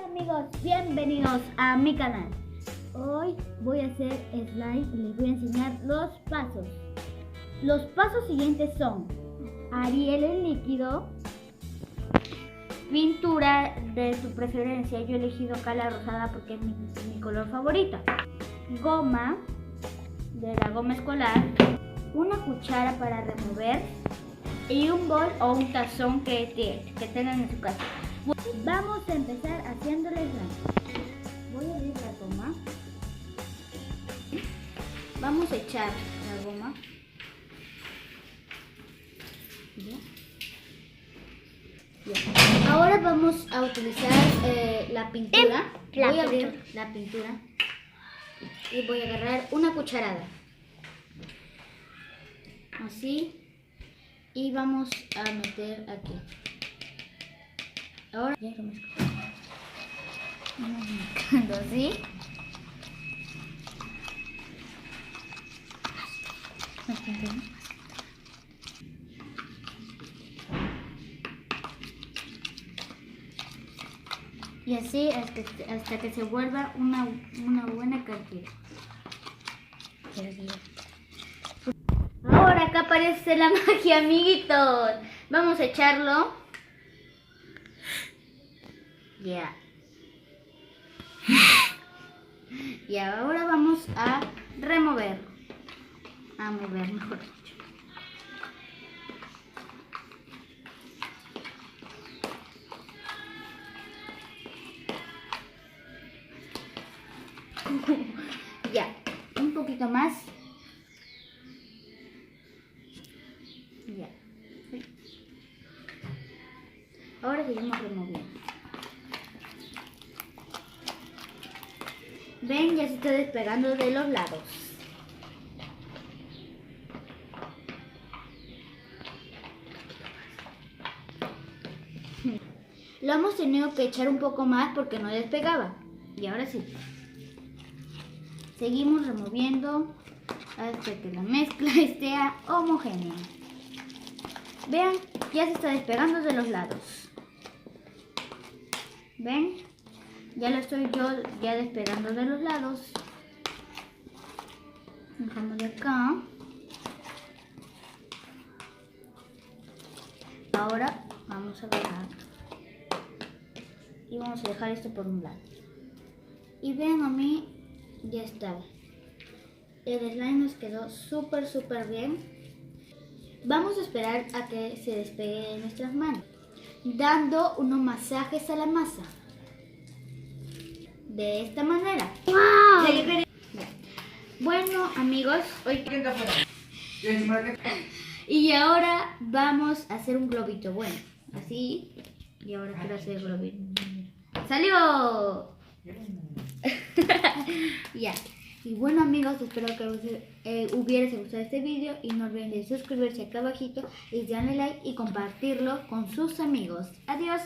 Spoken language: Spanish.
Amigos, bienvenidos a mi canal. Hoy voy a hacer slime y les voy a enseñar los pasos. Los pasos siguientes son Ariel en líquido, pintura de tu preferencia. Yo he elegido acá la rosada porque es mi color favorito. Goma, de la goma escolar, una cuchara para remover y un bol o un tazón que tengan en su casa. Vamos a empezar haciendo el slime. Voy a abrir la goma. Vamos a echar la goma. Ya. Ahora vamos a utilizar la pintura. Voy a abrir la pintura y voy a agarrar una cucharada. Así. Y vamos a meter aquí. Ahora ya lo mezclo. Así. Y así hasta que se vuelva una buena cantidad. Ahora acá aparece la magia, amiguitos. Vamos a echarlo. Ya. Y ahora vamos a remover. A mover, mejor dicho. Ya, un poquito más. Ya. Ahora seguimos removiendo. Ven, ya se está despegando de los lados. Lo hemos tenido que echar un poco más porque no despegaba. Y ahora sí. Seguimos removiendo hasta que la mezcla esté homogénea. Vean, ya se está despegando de los lados. ¿Ven? Ya lo estoy yo ya despegando de los lados. Dejamos de acá. Ahora vamos a agarrar y vamos a dejar esto por un lado. Y vean, a mí ya está. El slime nos quedó súper bien. Vamos a esperar a que se despegue de nuestras manos, dando unos masajes a la masa. De esta manera. ¡Wow! Bueno, amigos, hoy... Y ahora vamos a hacer un globito. Bueno, así. Y ahora quiero hacer el globito. ¡Salió! Ya. Y bueno, amigos, espero que os hubiera gustado este video. Y no olviden de suscribirse acá abajito y darle like y compartirlo con sus amigos. Adiós.